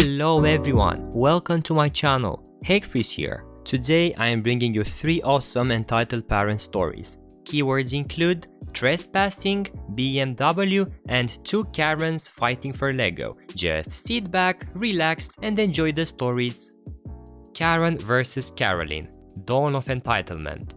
Hello everyone, welcome to my channel, Hegfreeze here. Today I am bringing you 3 awesome entitled parent stories. Keywords include trespassing, BMW, and 2 Karens fighting for Lego. Just sit back, relax, and enjoy the stories. Karen vs. Caroline, Dawn of Entitlement.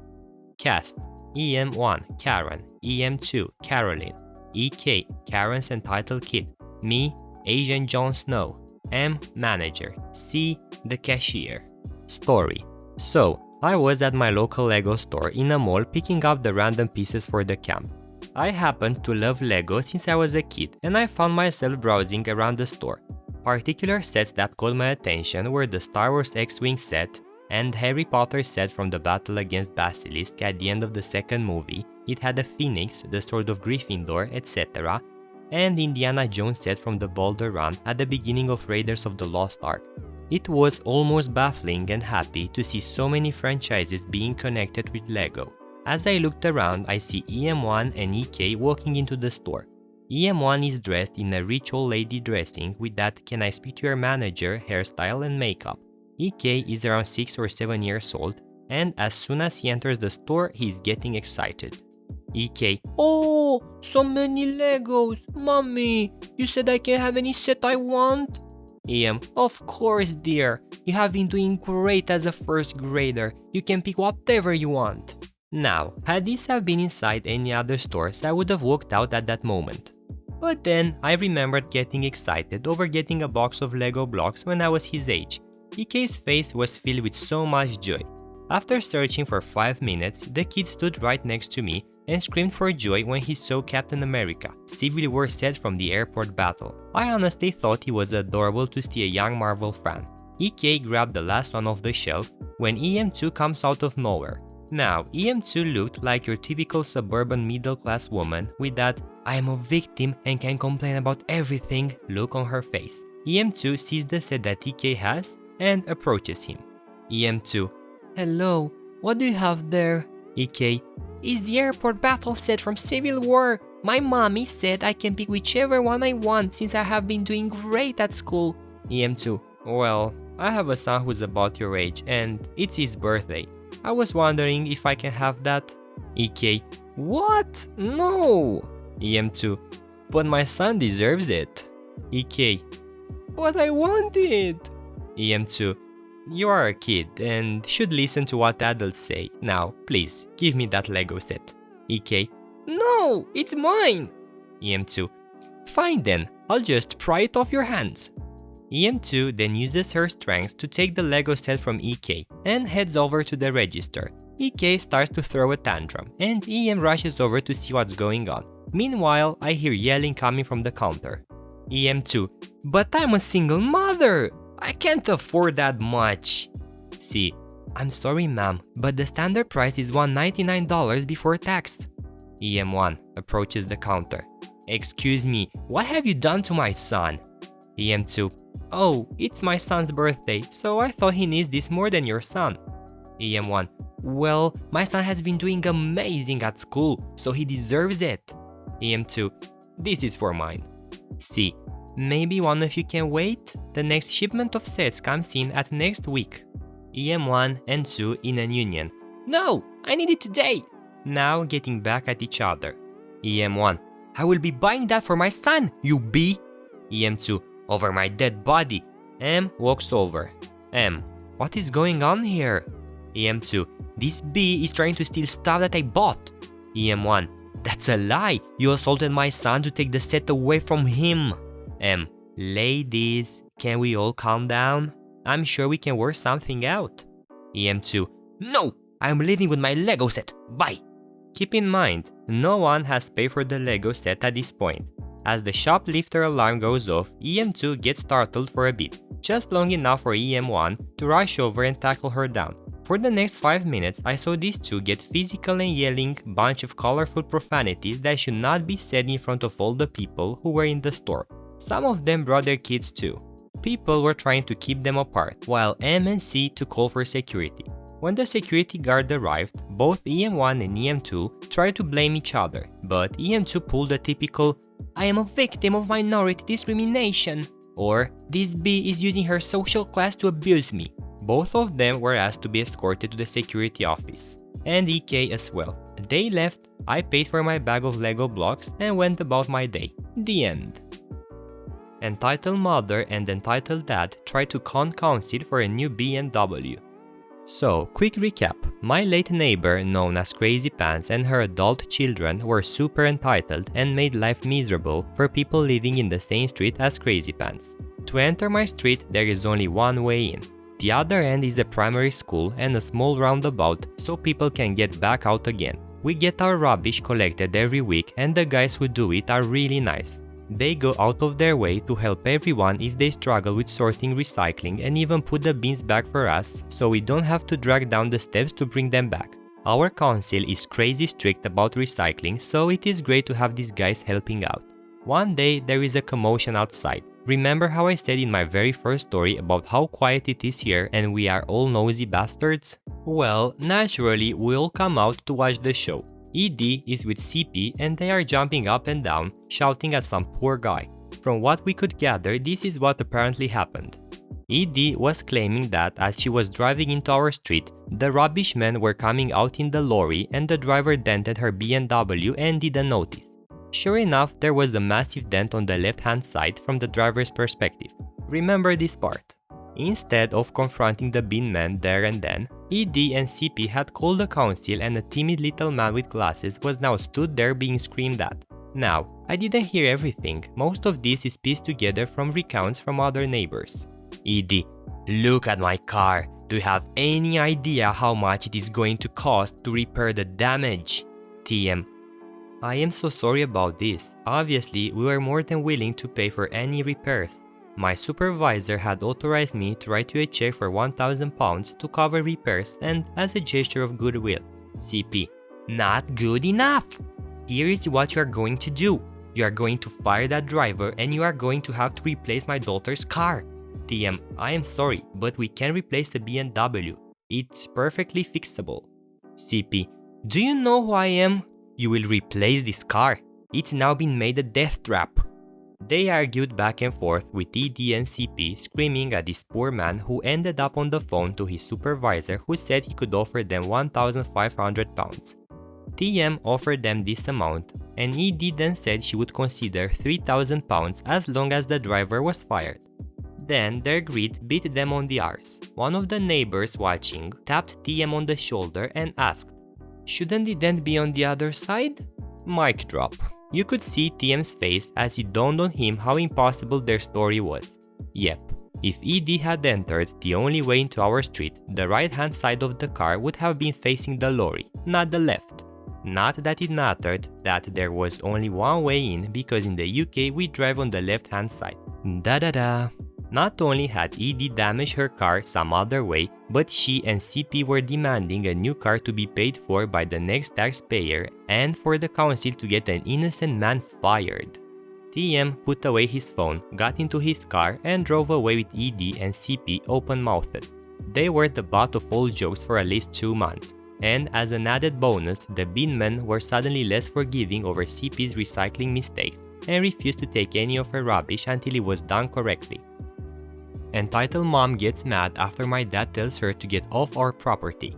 Cast: EM1 Karen, EM2 Caroline, EK Karen's entitled kid, me Asian Jon Snow, M manager, C the cashier. Story: So, I was at my local Lego store in a mall picking up the random pieces for the camp. I happened to love Lego since I was a kid and I found myself browsing around the store. Particular sets that caught my attention were the Star Wars X-Wing set and Harry Potter set from the battle against Basilisk at the end of the second movie. It had a phoenix, the sword of Gryffindor, etc. and Indiana Jones set from the Boulder Run at the beginning of Raiders of the Lost Ark. It was almost baffling and happy to see so many franchises being connected with Lego. As I looked around, I see EM1 and EK walking into the store. EM1 is dressed in a rich old lady dressing with that "can I speak to your manager" hairstyle and makeup. EK is around 6 or 7 years old, and as soon as he enters the store, he's getting excited. EK: "Oh, so many Legos! Mommy, you said I can have any set I want?" EM: "Of course, dear. You have been doing great as a first grader. You can pick whatever you want." Now, had this have been inside any other stores, I would have walked out at that moment. But then, I remembered getting excited over getting a box of Lego blocks when I was his age. EK's face was filled with so much joy. After searching for 5 minutes, the kid stood right next to me and screamed for joy when he saw Captain America, Civil War set from the airport battle. I honestly thought he was adorable to see a young Marvel fan. EK grabbed the last one off the shelf when EM2 comes out of nowhere. Now, EM2 looked like your typical suburban middle-class woman with that "I am a victim and can complain about everything" look on her face. EM2 sees the set that EK has and approaches him. EM2: "Hello, what do you have there?" EK: "It's the airport battle set from Civil War. My mommy said I can pick whichever one I want since I have been doing great at school." EM2: "Well, I have a son who's about your age and it's his birthday. I was wondering if I can have that." EK: "What? No!" EM2: "But my son deserves it." EK: "But I want it." EM2: "You are a kid and should listen to what adults say. Now, please, give me that Lego set." EK: "No, it's mine." EM2: "Fine then, I'll just pry it off your hands." EM2 then uses her strength to take the Lego set from EK and heads over to the register. EK starts to throw a tantrum and EM rushes over to see what's going on. Meanwhile, I hear yelling coming from the counter. EM2: "But I'm a single mother! I can't afford that much." C: "I'm sorry ma'am, but the standard price is $199 before tax." EM1 approaches the counter. "Excuse me, what have you done to my son?" EM2: "Oh, it's my son's birthday, so I thought he needs this more than your son." EM1: "Well, my son has been doing amazing at school, so he deserves it." EM2: "This is for mine." C: "Maybe one of you can wait? The next shipment of sets comes in at next week." EM1 and 2 in a union. "No, I need it today!" Now getting back at each other. EM1: "I will be buying that for my son, you bee!" EM2: "Over my dead body." M walks over. M: "What is going on here?" EM2: "This bee is trying to steal stuff that I bought." EM1: "That's a lie! You assaulted my son to take the set away from him." M: "Ladies, can we all calm down? I'm sure we can work something out." EM2: "No! I'm leaving with my Lego set. Bye!" Keep in mind, no one has paid for the Lego set at this point. As the shoplifter alarm goes off, EM2 gets startled for a bit, just long enough for EM1 to rush over and tackle her down. For the next 5 minutes, I saw these two get physical and yelling bunch of colorful profanities that should not be said in front of all the people who were in the store. Some of them brought their kids too. People were trying to keep them apart, while M and C to call for security. When the security guard arrived, both EM1 and EM2 tried to blame each other, but EM2 pulled a typical "I am a victim of minority discrimination" Or, this B is using her social class to abuse me. Both of them were asked to be escorted to the security office. And EK as well. They left, I paid for my bag of Lego blocks and went about my day. The end. Entitled mother and entitled dad tried to con counsel for a new BMW. So, quick recap. My late neighbor, known as Crazy Pants, and her adult children were super entitled and made life miserable for people living in the same street as Crazy Pants. To enter my street, there is only one way in. The other end is a primary school and a small roundabout so people can get back out again. We get our rubbish collected every week and the guys who do it are really nice. They go out of their way to help everyone if they struggle with sorting recycling and even put the bins back for us so we don't have to drag down the steps to bring them back. Our council is crazy strict about recycling, so it is great to have these guys helping out. One day there is a commotion outside. Remember how I said in my very first story about how quiet it is here and we are all nosy bastards? Well, naturally we all come out to watch the show. ED is with CP and they are jumping up and down, shouting at some poor guy. From what we could gather, this is what apparently happened. ED was claiming that as she was driving into our street, the rubbish men were coming out in the lorry and the driver dented her BMW and didn't notice. Sure enough, there was a massive dent on the left-hand side from the driver's perspective. Remember this part. Instead of confronting the bin man there and then, ED and CP had called the council and a timid little man with glasses was now stood there being screamed at. Now, I didn't hear everything, most of this is pieced together from recounts from other neighbors. ED: look at my car, do you have any idea how much it is going to cost to repair the damage? TM: I am so sorry about this, obviously we were more than willing to pay for any repairs. My supervisor had authorized me to write you a check for £1,000 to cover repairs and as a gesture of goodwill. CP: not good enough! Here is what you are going to do. You are going to fire that driver and you are going to have to replace my daughter's car. TM: I am sorry, but we can replace the BMW. It's perfectly fixable. CP: do you know who I am? You will replace this car. It's now been made a death trap. They argued back and forth with ED and CP screaming at this poor man who ended up on the phone to his supervisor who said he could offer them £1,500. TM offered them this amount and ED then said she would consider £3,000 as long as the driver was fired. Then their greed beat them on the arse. One of the neighbors watching tapped TM on the shoulder and asked, "Shouldn't the dent be on the other side?" Mic drop. You could see TM's face as it dawned on him how impossible their story was. Yep, if ED had entered the only way into our street, the right-hand side of the car would have been facing the lorry, not the left. Not that it mattered that there was only one way in because in the UK we drive on the left-hand side. Da-da-da. Not only had ED damaged her car some other way, but she and CP were demanding a new car to be paid for by the next taxpayer and for the council to get an innocent man fired. TM put away his phone, got into his car and drove away with ED and CP open-mouthed. They were the butt of all jokes for at least 2 months, and as an added bonus, the bin men were suddenly less forgiving over CP's recycling mistakes and refused to take any of her rubbish until it was done correctly. Entitled mom gets mad after my dad tells her to get off our property.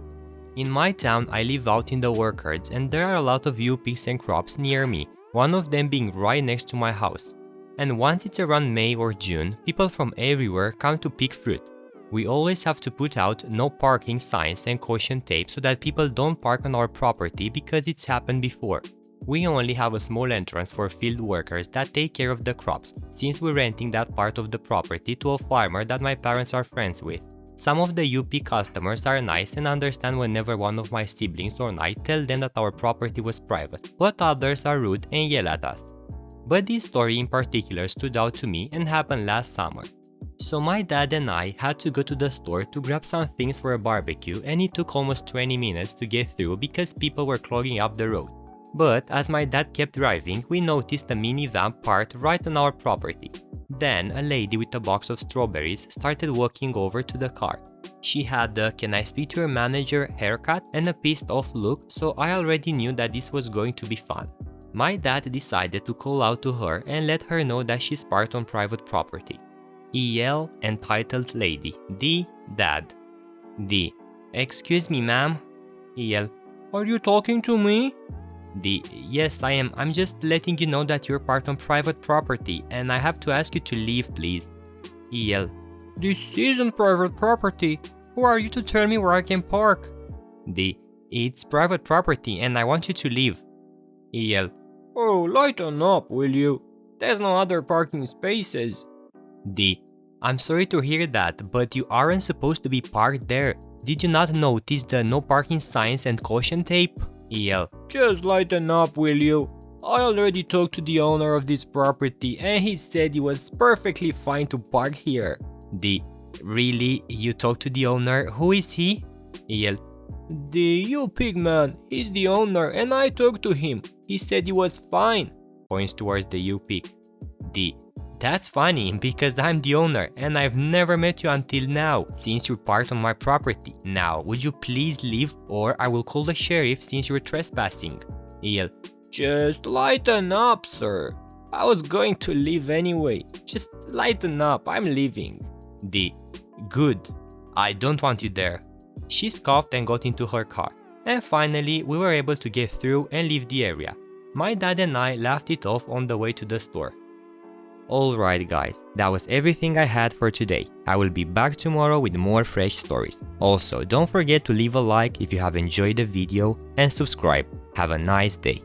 In my town, I live out in the orchards and there are a lot of U-picks and crops near me, one of them being right next to my house. And once it's around May or June, people from everywhere come to pick fruit. We always have to put out no parking signs and caution tape so that people don't park on our property because it's happened before. We only have a small entrance for field workers that take care of the crops, since we're renting that part of the property to a farmer that my parents are friends with. Some of the UP customers are nice and understand whenever one of my siblings or I tell them that our property was private, but others are rude and yell at us. But this story in particular stood out to me and happened last summer. So my dad and I had to go to the store to grab some things for a barbecue and it took almost 20 minutes to get through because people were clogging up the road. But as my dad kept driving, we noticed a minivan parked right on our property. Then a lady with a box of strawberries started walking over to the car. She had the "can I speak to your manager" haircut and a pissed off look, so I already knew that this was going to be fun. My dad decided to call out to her and let her know that she's parked on private property. EL, entitled lady. D, dad. D, excuse me, ma'am. EL, are you talking to me? D, yes, I am. I'm just letting you know that you're parked on private property and I have to ask you to leave, please. EL, this isn't private property. Who are you to tell me where I can park? D, it's private property and I want you to leave. EL, oh, lighten up, will you? There's no other parking spaces. D, I'm sorry to hear that, but you aren't supposed to be parked there. Did you not notice the no parking signs and caution tape? EL, just lighten up, will you? I already talked to the owner of this property and he said it was perfectly fine to park here. D, really? You talked to the owner? Who is he? EL, the you pig man. He's the owner and I talked to him. He said it was fine. Points towards the you pig. D, that's funny because I'm the owner and I've never met you until now since you're parked on my property. Now, would you please leave or I will call the sheriff since you're trespassing? EL, just lighten up, sir. I was going to leave anyway. Just lighten up, I'm leaving. D, good. I don't want you there. She scoffed and got into her car. And finally, we were able to get through and leave the area. My dad and I laughed it off on the way to the store. Alright guys, that was everything I had for today. I will be back tomorrow with more fresh stories. Also, don't forget to leave a like if you have enjoyed the video and subscribe. Have a nice day.